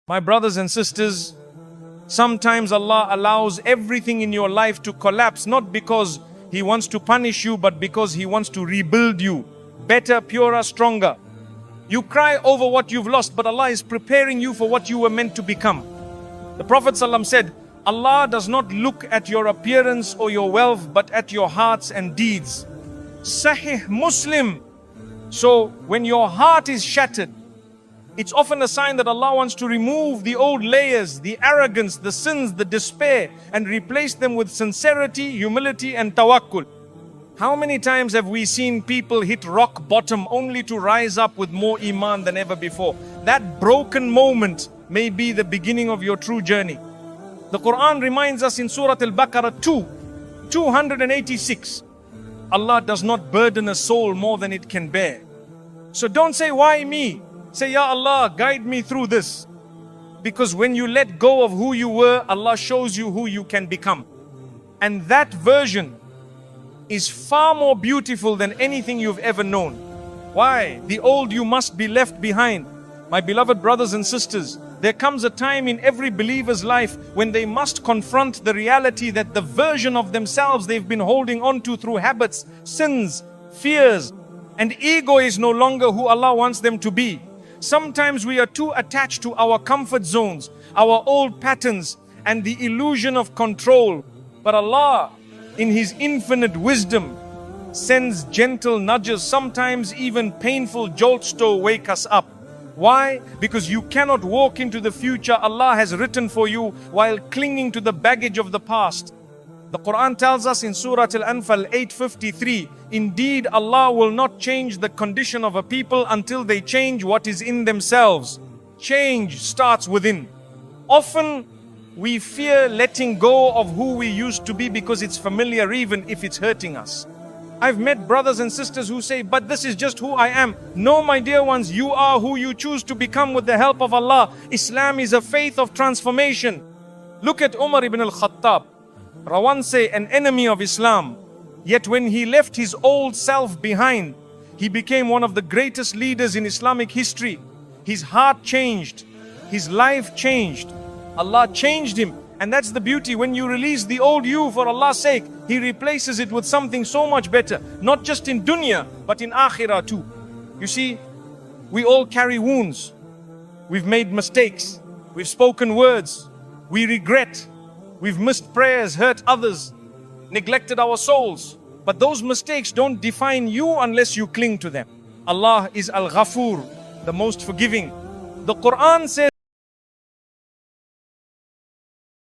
My brothers and sisters, sometimes Allah allows everything in your life to collapse, not because He wants to punish you, but because He wants to rebuild you better, purer, stronger. You cry over what you've lost, but Allah is preparing you for what you were meant to become. The Prophet ﷺ said, Allah does not look at your appearance or your wealth, but at your hearts and deeds. Sahih Muslim. So when your heart is shattered, it's often a sign that Allah wants to remove the old layers, the arrogance, the sins, the despair, and replace them with sincerity, humility, and tawakkul. How many times have we seen people hit rock bottom only to rise up with more iman than ever before? That broken moment may be the beginning of your true journey. The Qur'an reminds us in Surah Al-Baqarah 286. Allah does not burden a soul more than it can bear. So don't say, why me? Say, Ya Allah, guide me through this. Because when you let go of who you were, Allah shows you who you can become. And that version is far more beautiful than anything you've ever known. Why? The old you must be left behind. My beloved brothers and sisters, there comes a time in every believer's life when they must confront the reality that the version of themselves they've been holding on to through habits, sins, fears, and ego is no longer who Allah wants them to be. Sometimes we are too attached to our comfort zones, our old patterns, and the illusion of control. But Allah, in His infinite wisdom, sends gentle nudges, sometimes even painful jolts to wake us up. Why? Because you cannot walk into the future Allah has written for you while clinging to the baggage of the past. The Quran tells us in Surah Al-Anfal 8:53, indeed Allah will not change the condition of a people until they change what is in themselves. Change starts within. Often we fear letting go of who we used to be because it's familiar even if it's hurting us. I've met brothers and sisters who say, but this is just who I am. No, my dear ones, you are who you choose to become with the help of Allah. Islam is a faith of transformation. Look at Umar ibn al-Khattab, Rawanse, an enemy of Islam. Yet when he left his old self behind, he became one of the greatest leaders in Islamic history. His heart changed. His life changed. Allah changed him. And that's the beauty. When you release the old you for Allah's sake, He replaces it with something so much better. Not just in dunya, but in akhirah too. You see, we all carry wounds. We've made mistakes. We've spoken words. We regret. We've missed prayers, hurt others, neglected our souls. But those mistakes don't define you unless you cling to them. Allah is Al-Ghafur, the most forgiving. The Quran says,